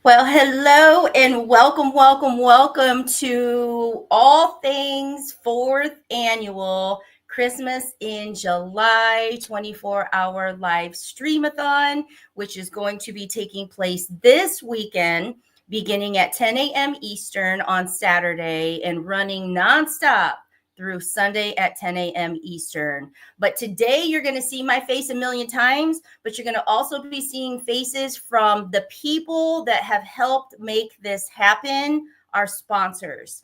Well, hello and welcome to all things fourth annual Christmas in July 24-hour live stream-a-thon, which is going to be taking place this weekend, beginning at 10 a.m. Eastern on Saturday and running nonstop through Sunday at 10 a.m. Eastern. But today you're going to see my face a million times, but you're going to also be seeing faces from the people that have helped make this happen, our sponsors.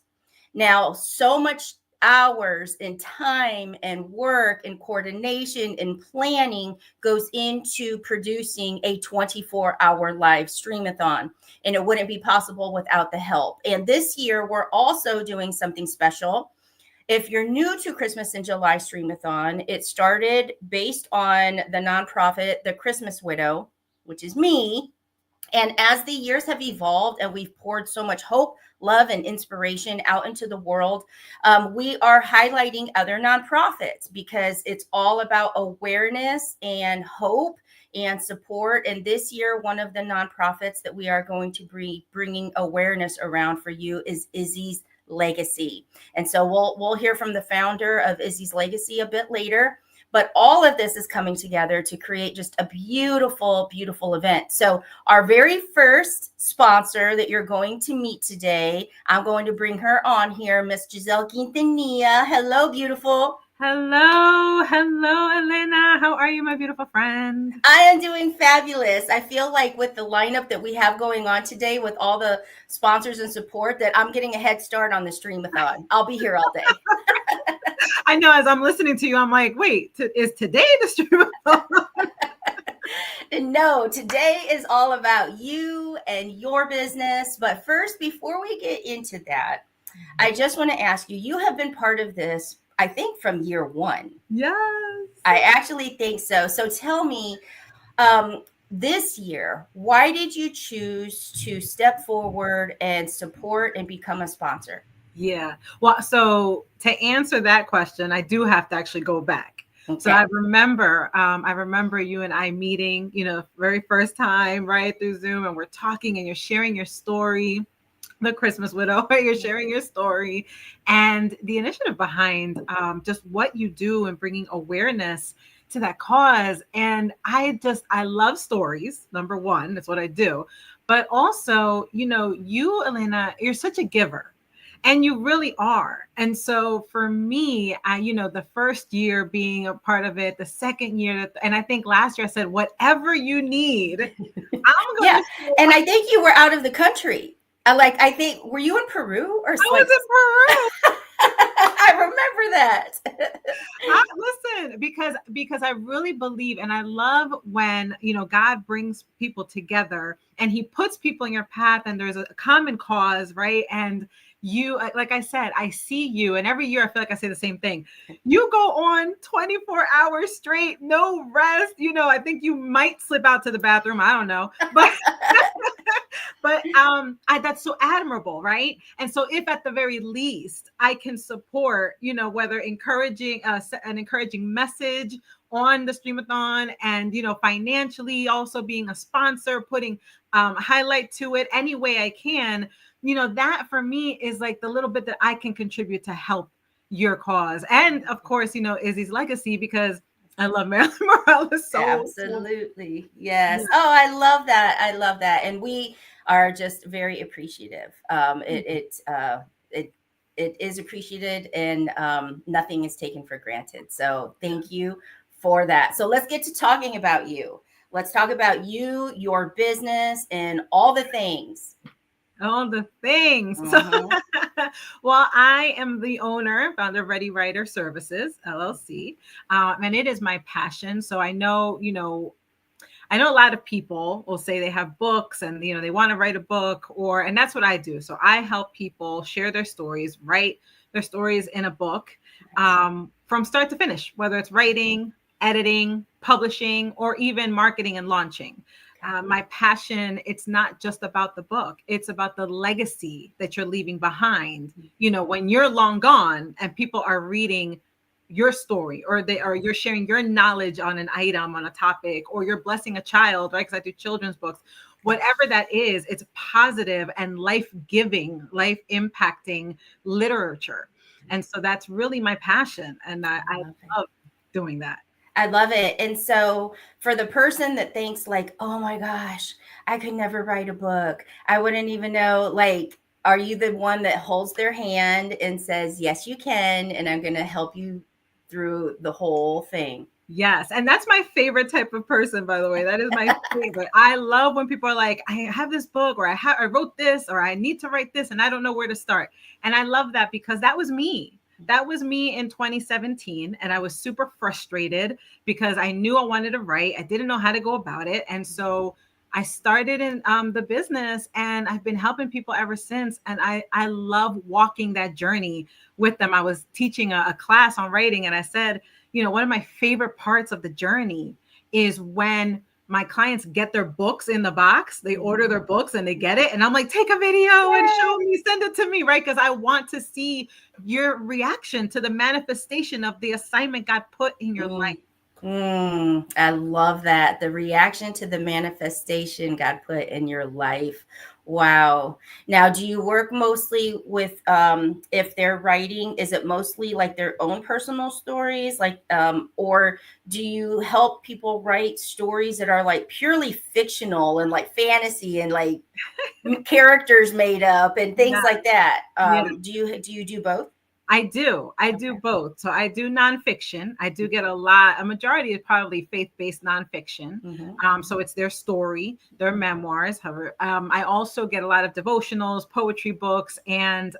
Now, so much hours and time and work and coordination and planning goes into producing a 24-hour live stream-a-thon, and it wouldn't be possible without the help. And this year, we're also doing something special. If you're new to Christmas in July Stream-a-thon, it started based on the nonprofit, The Christmas Widow, which is me. And as the years have evolved and we've poured so much hope, love, and inspiration out into the world, we are highlighting other nonprofits because it's all about awareness and hope and support. And this year, one of the nonprofits that we are going to be bringing awareness around for you is Izzy's Legacy. And so we'll hear from the founder of Izzy's Legacy a bit later. But all of this is coming together to create just a beautiful, beautiful event. So our very first sponsor that you're going to meet today, I'm going to bring her on here, Miss Giselle Quintanilla. Hello, beautiful. Hello, Elena. How are you, my beautiful friend? I am doing fabulous. I feel like with the lineup that we have going on today, with all the sponsors and support, that I'm getting a head start on the stream-a-thon. I'll be here all day. I know as I'm listening to you, I'm like, wait, is today the stream-a-thon? No, today is all about you and your business. But first, before we get into that, I just want to ask you, you have been part of this, I think, from year one. Yes. I actually think so. So tell me, this year, why did you choose to step forward and support and become a sponsor? Yeah. Well, so to answer that question, I do have to actually go back. Okay. So I remember you and I meeting, very first time, right, through Zoom, and we're talking and you're sharing your story, the Christmas Widow, right? You're sharing your story and the initiative behind just what you do and bringing awareness to that cause. And I love stories. Number one, that's what I do. But also, you, Elena, you're such a giver. And you really are. And so for me, the first year being a part of it, the second year, and I think last year I said, whatever you need, I'm going Yeah. to. And I think you were out of the country. I think, were you in Peru or I was in Peru. I remember that. Listen, because I really believe, and I love when God brings people together and He puts people in your path, and there's a common cause, right? And you, like I said, I see you, and every year I feel like I say the same thing. You go on 24 hours straight, no rest. I think you might slip out to the bathroom. I don't know, but. But that's so admirable, right? And so if at the very least I can support, whether encouraging an encouraging message on the streamathon and, financially also being a sponsor, putting highlight to it any way I can, that for me is like the little bit that I can contribute to help your cause. And of course, Izzy's legacy, because I love Marilyn Morales. Absolutely. Yes. Yeah. Oh, I love that. I love that. And we are just very appreciative. It is appreciated, and nothing is taken for granted. So thank you for that. So let's get to talking about you. Let's talk about you, your business, and all the things. All the things. So, well, I am the owner, founder of Ready Writer Services, LLC. And it is my passion. So I know a lot of people will say they have books and, they want to write a book, and that's what I do. So I help people share their stories, write their stories in a book from start to finish, whether it's writing, editing, publishing, or even marketing and launching. My passion, it's not just about the book. It's about the legacy that you're leaving behind. When you're long gone and people are reading your story, or you're sharing your knowledge on an item, on a topic, or you're blessing a child, right? Because I do children's books. whatever that is, it's positive and life-giving, life-impacting literature. And so that's really my passion. And I love doing that. I love it. And so for the person that thinks like, oh my gosh, I could never write a book. I wouldn't even know, like, are you the one that holds their hand and says, yes, you can, and I'm going to help you through the whole thing? Yes. And that's my favorite type of person, by the way. That is my favorite. I love when people are like, I have this book, or I wrote this, or I need to write this, and I don't know where to start. And I love that, because that was me. That was me in 2017. And I was super frustrated because I knew I wanted to write. I didn't know how to go about it. And so I started in the business, and I've been helping people ever since. And I love walking that journey with them. I was teaching a class on writing, and I said, one of my favorite parts of the journey is when my clients get their books in the box. They order their books and they get it. And I'm like, take a video and show me, send it to me, right? Because I want to see your reaction to the manifestation of the assignment God put in your life. I love that. The reaction to the manifestation God put in your life. Wow. Now, do you work mostly with, if they're writing, is it mostly like their own personal stories? Like, or do you help people write stories that are like purely fictional and like fantasy and like characters made up and things like that? Do you do both? I do both. So I do nonfiction. I do get a majority is probably faith-based nonfiction. So it's their story, their memoirs. However, I also get a lot of devotionals, poetry books, and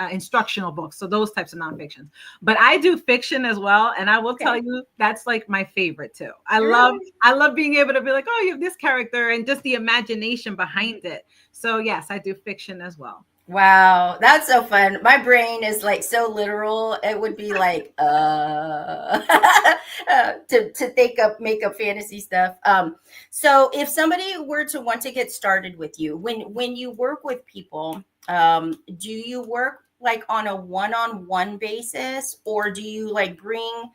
instructional books. So those types of nonfictions. But I do fiction as well. And I will tell you, that's like my favorite too. I love being able to be like, oh, you have this character, and just the imagination behind it. So yes, I do fiction as well. Wow, that's so fun. My brain is like so literal. It would be like to make up fantasy stuff. So if somebody were to want to get started with you, when you work with people, do you work like on a one-on-one basis, or do you like bring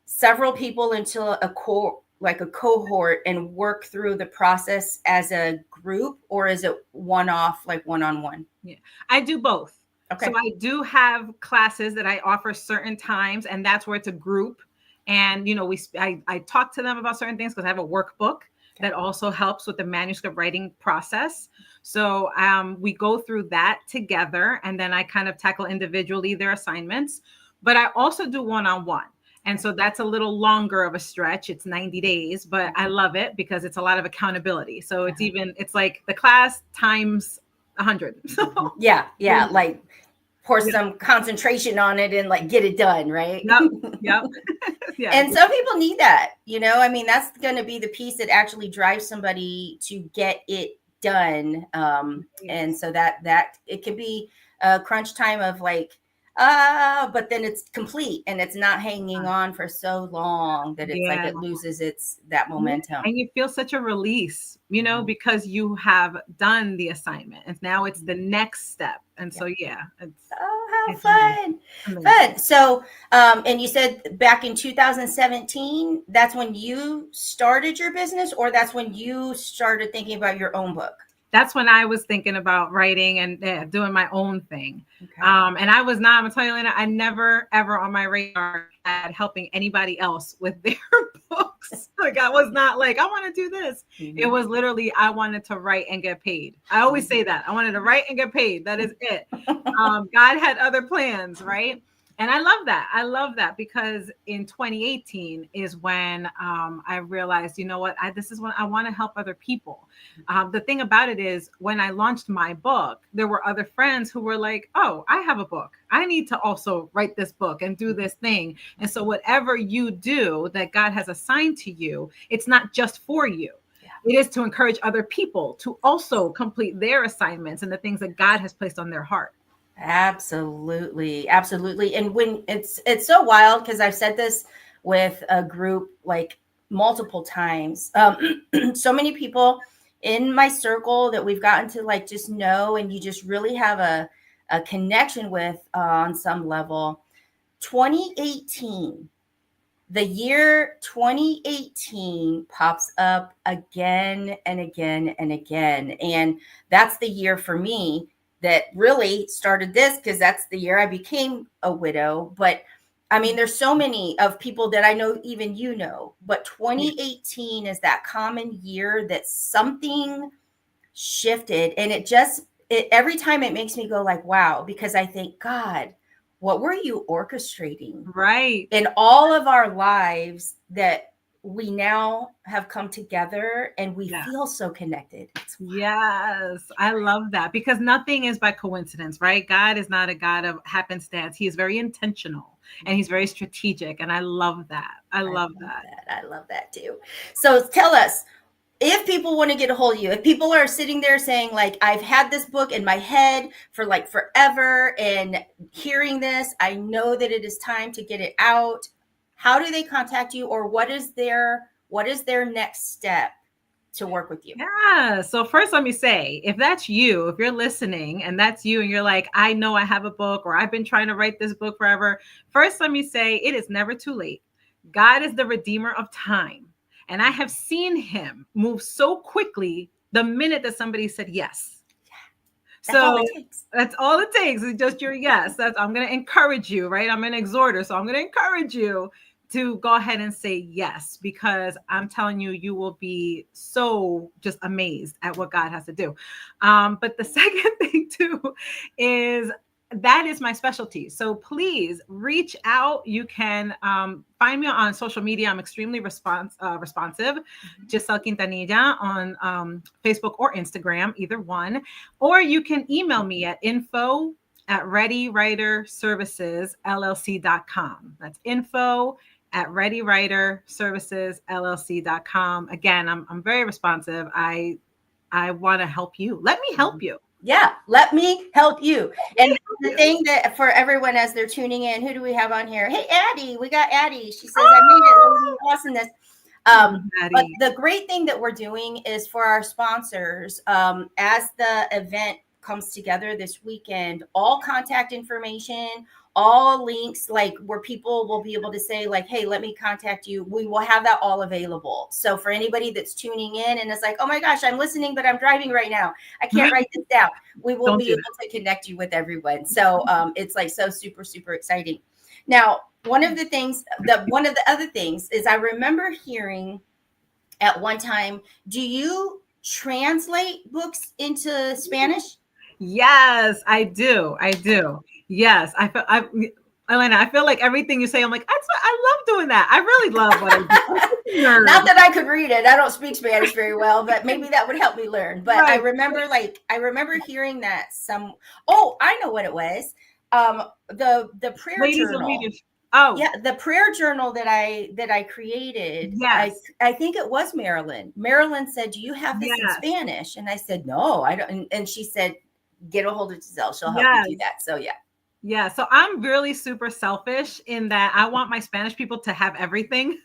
several people into a cohort and work through the process as a group, or is it one-off, like one-on-one? Yeah, I do both. Okay. So I do have classes that I offer certain times, and that's where it's a group. And, I talk to them about certain things because I have a workbook that also helps with the manuscript writing process. So we go through that together, and then I kind of tackle individually their assignments. But I also do one-on-one. And so that's a little longer of a stretch. It's 90 days, but I love it because it's a lot of accountability. So it's like the class times 100. So yeah. Like pour some concentration on it and like get it done, right? Yep. Yeah. And some people need that, I mean, that's going to be the piece that actually drives somebody to get it done. And so that it could be a crunch time of like, but then it's complete and it's not hanging on for so long that it's like it loses that momentum. And you feel such a release, because you have done the assignment, and now it's the next step. And so it's how fun. Fun. So and you said back in 2017, that's when you started your business, or that's when you started thinking about your own book? That's when I was thinking about writing and doing my own thing. Okay. And I'm going to tell you, Lena, I never, ever on my radar had helping anybody else with their books. Like, I was not like, I want to do this. Mm-hmm. It was literally, I wanted to write and get paid. I always say that. I wanted to write and get paid. That is it. God had other plans, right? And I love that. I love that because in 2018 is when I realized, this is when I want to help other people. The thing about it is, when I launched my book, there were other friends who were like, oh, I have a book. I need to also write this book and do this thing. And so whatever you do that God has assigned to you, it's not just for you. It is to encourage other people to also complete their assignments and the things that God has placed on their heart. Absolutely. And when it's so wild, because I've said this with a group like multiple times. So many people in my circle that we've gotten to like just know, and you just really have a connection with on some level. 2018 the year 2018 pops up again and again and again. And that's the year for me that really started this, because that's the year I became a widow. But I mean, there's so many of people that I know, even you know, but 2018 is that common year that something shifted. And every time it makes me go like, wow, because I think, God, what were you orchestrating Right. in all of our lives that we now have come together and we feel so connected? Yes, I love that, because nothing is by coincidence, right? God is not a God of happenstance. He is very intentional and he's very strategic. And I love that. I love that. I love that too. So tell us, if people want to get a hold of you, if people are sitting there saying like, I've had this book in my head for like forever, and hearing this, I know that it is time to get it out. How do they contact you, or what is their next step to work with you? Yeah. So first, let me say, if that's you, if you're listening and that's you, and you're like, I know I have a book, or I've been trying to write this book forever. First, let me say, it is never too late. God is the redeemer of time. And I have seen him move so quickly the minute that somebody said yes. That's all it takes. That's all it takes. It's just your yes. I'm going to encourage you, right? I'm an exhorter. So I'm going to encourage you to go ahead and say yes, because I'm telling you, you will be so just amazed at what God has to do. But the second thing too is, that is my specialty. So please reach out. You can find me on social media. I'm extremely responsive. Giselle Quintanilla on Facebook or Instagram, either one. Or you can email me at info@readywriterservicesllc.com. That's info@readywriterservicesllc.com. Again, I'm very responsive. I want to help you. Let me help you. Yeah, let me help you. And the thing that for everyone as they're tuning in, who do we have on here? Hey, Addie, we got Addie. She says, I made it. Awesomeness. But the great thing that we're doing is for our sponsors, as the event comes together this weekend, all contact information, all links, like where people will be able to say like, hey, let me contact you. We will have that all available. So for anybody that's tuning in and it's like, oh my gosh, I'm listening, but I'm driving right now, I can't write this down. We will be able to connect you with everyone. So it's like so super, super exciting. Now, one of the other things is, I remember hearing at one time, do you translate books into Spanish? Yes, I do. Yes, Elena, I feel like everything you say, I'm like, I love doing that. I really love what I do. Not that I could read it. I don't speak Spanish very well, but maybe that would help me learn. But right. I remember hearing that I know what it was. The prayer journal. Oh yeah, the prayer journal that I created. Yes. I think it was Marilyn. Marilyn said, do you have this in Spanish? And I said, no, I don't. And she said, get a hold of Giselle. She'll help you do that. So yeah. Yeah. So I'm really super selfish in that I want my Spanish people to have everything.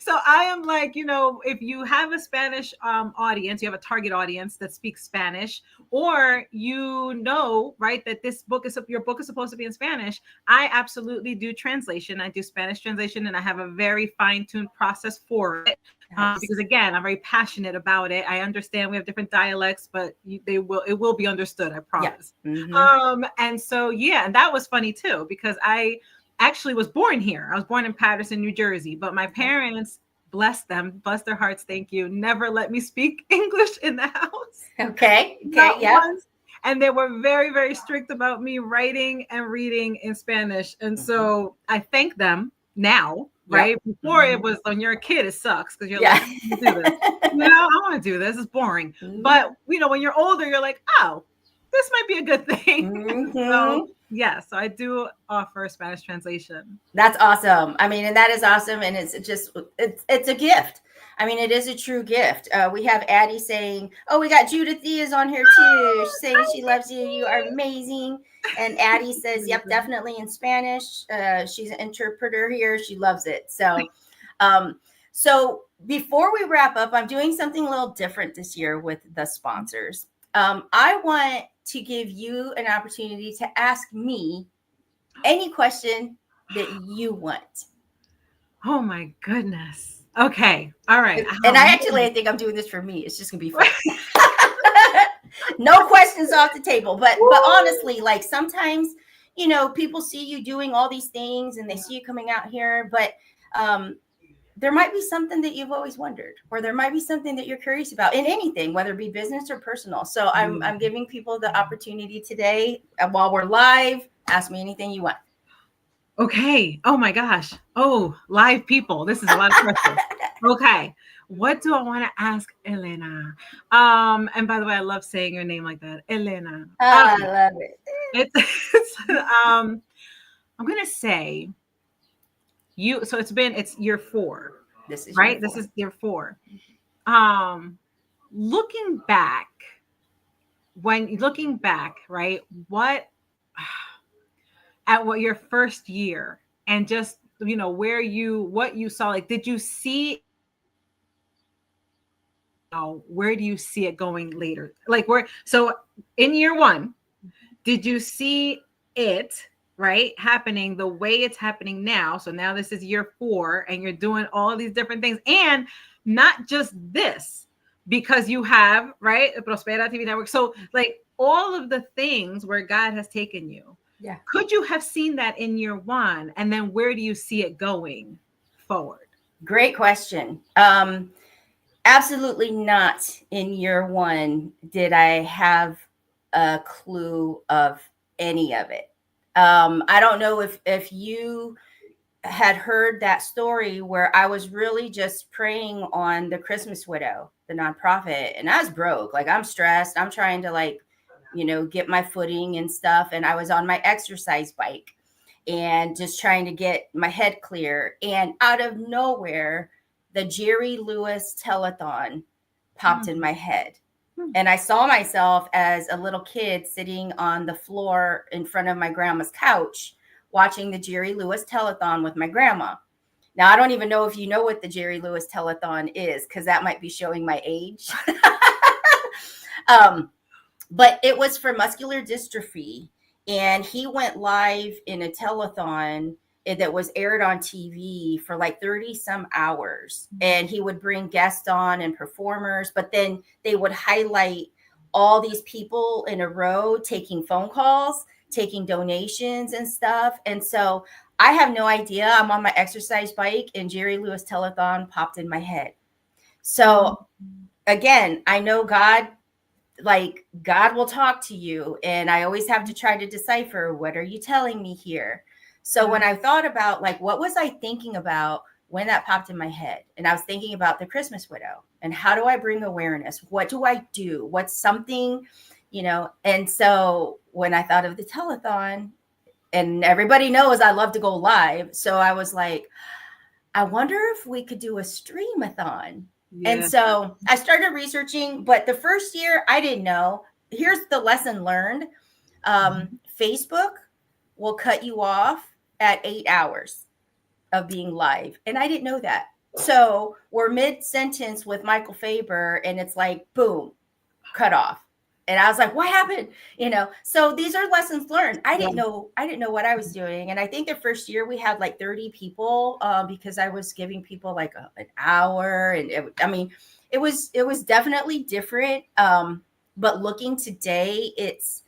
So I am like, if you have a Spanish audience, you have a target audience that speaks Spanish, or right, that your book is supposed to be in Spanish, I absolutely do translation. I do Spanish translation, and I have a very fine-tuned process for it. Nice. Because again, I'm very passionate about it. I understand we have different dialects, but it will be understood. I promise. Yeah. Mm-hmm. And so, and that was funny too, because I actually was born here. I was born in Paterson, New Jersey, but my parents, bless them, bless their hearts, thank you, never let me speak English in the house. Okay. Yeah. Once. And they were very, very strict about me writing and reading in Spanish. And so I thank them now. Right. Yep. Before it was, when you're a kid, it sucks because you're like, I want to do this. I want to do this. It's boring. Mm-hmm. But, when you're older, you're like, oh, this might be a good thing. Mm-hmm. So I do offer Spanish translation. That's awesome. I mean, and that is awesome. And it's a gift. I mean, it is a true gift. We have Addie saying, oh, we got Judith E is on here too. She's saying she loves you. You are amazing. And Addie says, yep, definitely in Spanish. She's an interpreter here. She loves it. So before we wrap up, I'm doing something a little different this year with the sponsors. I want to give you an opportunity to ask me any question that you want? Oh my goodness. Okay. All right. And I think I'm doing this for me. It's just gonna be fun. No questions off the table. But honestly, like sometimes, people see you doing all these things and they see you coming out here, but there might be something that you've always wondered, or there might be something that you're curious about in anything, whether it be business or personal. So I'm giving people the opportunity today, while we're live, ask me anything you want. Okay. Oh my gosh. Oh, live people. This is a lot of questions. Okay. What do I want to ask Elena? And by the way, I love saying your name like that, Elena. I love it. I'm gonna say you. So it's year 4. This is right. This is year 4. Looking back, right? What your first year, and just what you saw, like, did you see, where do you see it going later, like so in year 1, did you see it right happening the way it's happening now? So now this is year 4 and you're doing all these different things, and not just this, because you have right a Prospera TV network, so like all of the things where God has taken you. Yeah. Could you have seen that in year 1? And then where do you see it going forward? Great question. Absolutely not in year 1 did I have a clue of any of it. I don't know if you had heard that story where I was really just praying on the Christmas Widow, the nonprofit, and I was broke. Like, I'm stressed. I'm trying to get my footing and stuff. And I was on my exercise bike and just trying to get my head clear. And out of nowhere, the Jerry Lewis telethon popped in my head. And I saw myself as a little kid sitting on the floor in front of my grandma's couch, watching the Jerry Lewis telethon with my grandma. Now, I don't even know if you know what the Jerry Lewis telethon is, because that might be showing my age. But it was for muscular dystrophy. And he went live in a telethon that was aired on TV for like 30 some hours. And he would bring guests on and performers, but then they would highlight all these people in a row taking phone calls, taking donations and stuff. And so I have no idea. I'm on my exercise bike and Jerry Lewis telethon popped in my head. So again, I know God will talk to you. And I always have to try to decipher, what are you telling me here? So when I thought about what was I thinking about when that popped in my head, and I was thinking about the Christmas Widow and how do I bring awareness? What do I do? What's something, and so when I thought of the telethon, and everybody knows I love to go live. So I was like, I wonder if we could do a stream-a-thon. Yeah. And so I started researching, but the first year I didn't know. Here's the lesson learned. Facebook will cut you off at 8 hours of being live. And I didn't know that. So we're mid-sentence with Michael Faber and it's like, boom, cut off. And I was like, what happened? So these are lessons learned. I didn't know what I was doing. And I think the first year we had like 30 people because I was giving people like an hour. And it was definitely different. But looking today, it's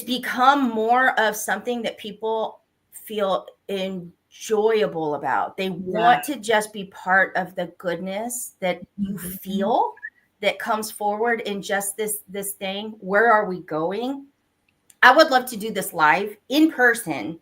become more of something that people feel enjoyable about. They want to just be part of the goodness that you feel that comes forward in just this thing. Where are we going? I would love to do this live in person,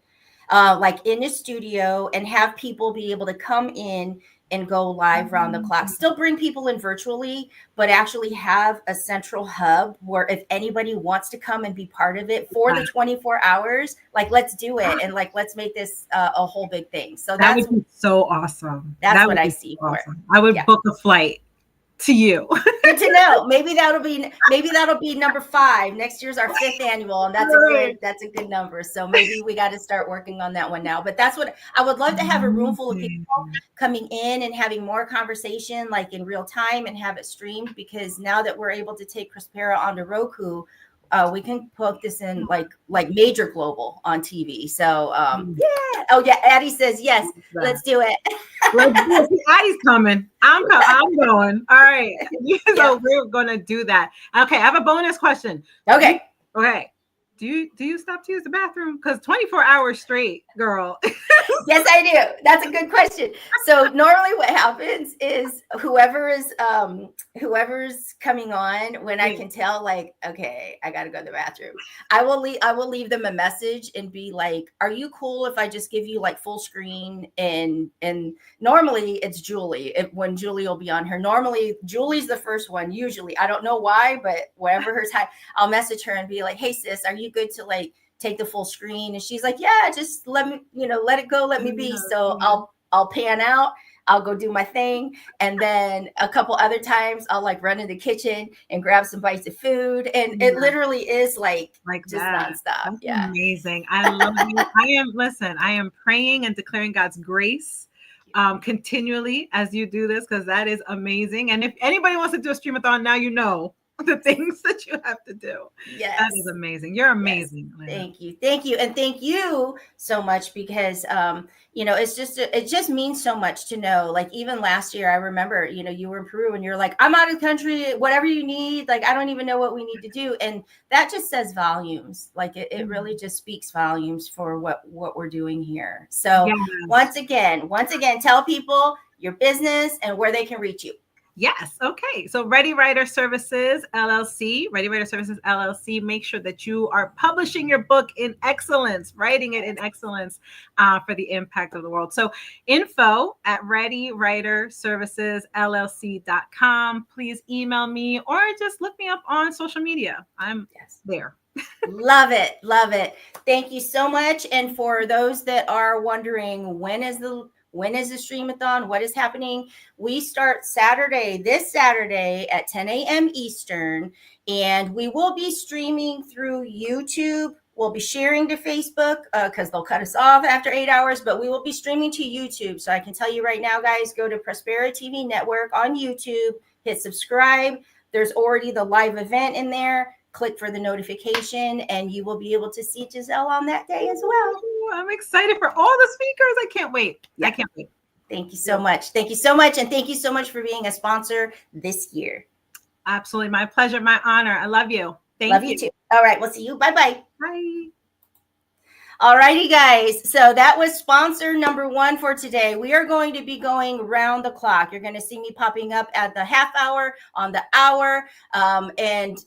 like in a studio, and have people be able to come in and go live round the clock. Still bring people in virtually, but actually have a central hub where if anybody wants to come and be part of it for the 24 hours, let's do it. And let's make this a whole big thing. So that would be so awesome. That's what I see for it. I would book a flight to you. Good to know. Maybe that'll be number 5. Next year's our 5th annual, and that's a good number. So maybe we got to start working on that one now. But that's what I would love to have, a room full of people coming in and having more conversation in real time and have it streamed, because now that we're able to take Prospera onto Roku, we can put this in like major global on TV. So yeah. Oh yeah, Addie says yes. Let's do it. Let's do it. Addie's coming. I'm going. All right. So we're gonna do that. Okay, I have a bonus question. Okay. Okay. Do you stop to use the bathroom? Because 24 hours straight, girl. Yes, I do. That's a good question. So normally what happens is whoever's coming on, when I can tell, like, okay, I gotta go to the bathroom, I will leave them a message and be like, are you cool if I just give you like full screen? And normally it's Julie. When Julie will be on her, normally Julie's the first one. Usually, I don't know why, but wherever her time, I'll message her and be like, hey sis, are you good to like take the full screen? And she's like, yeah, just let me, let it go, let me be. So I'll pan out, I'll go do my thing, and then a couple other times I'll like run in the kitchen and grab some bites of food, and it literally is like just that. nonstop. That's amazing. I love you. I am praying and declaring God's grace continually as you do this, because that is amazing. And if anybody wants to do a stream-a-thon now, the things that you have to do. Yes. That is amazing. You're amazing. Yes. Thank you. And thank you so much, because it just means so much to know. Like even last year, I remember, you were in Peru and you're like, I'm out of the country, whatever you need. Like, I don't even know what we need to do. And that just says volumes. Like it really just speaks volumes for what we're doing here. So once again, tell people your business and where they can reach you. Yes. Okay. So Ready Writer Services LLC. Make sure that you are publishing your book in excellence, writing it in excellence for the impact of the world. So info@ReadyWriterServicesLLC.com. Please email me or just look me up on social media. I'm there. Love it. Thank you so much. And for those that are wondering, when is the stream-a-thon? What is happening? We start this Saturday at 10 a.m. Eastern, and we will be streaming through YouTube. We'll be sharing to Facebook because they'll cut us off after 8 hours, but we will be streaming to YouTube. So I can tell you right now, guys, go to Prospera TV Network on YouTube, hit subscribe. There's already the live event in there. Click for the notification, and you will be able to see Giselle on that day as well. I'm excited for all the speakers. I can't wait. I can't wait. Thank you so much. And thank you so much for being a sponsor this year. Absolutely. My pleasure. My honor. I love you. Love you too. All right. We'll see you. Bye-bye. Bye. All righty, guys. So that was sponsor number 1 for today. We are going to be going round the clock. You're going to see me popping up at the half hour, on the hour. And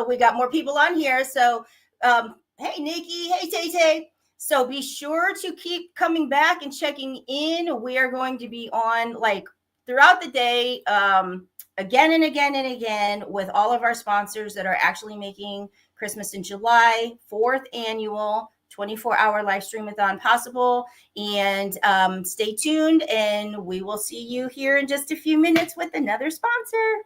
we got more people on here. So, hey, Nikki. Hey, Tay. So be sure to keep coming back and checking in. We are going to be on like throughout the day, again and again and again, with all of our sponsors that are actually making Christmas in July 4th annual 24-hour live stream-a-thon possible. And stay tuned, and we will see you here in just a few minutes with another sponsor.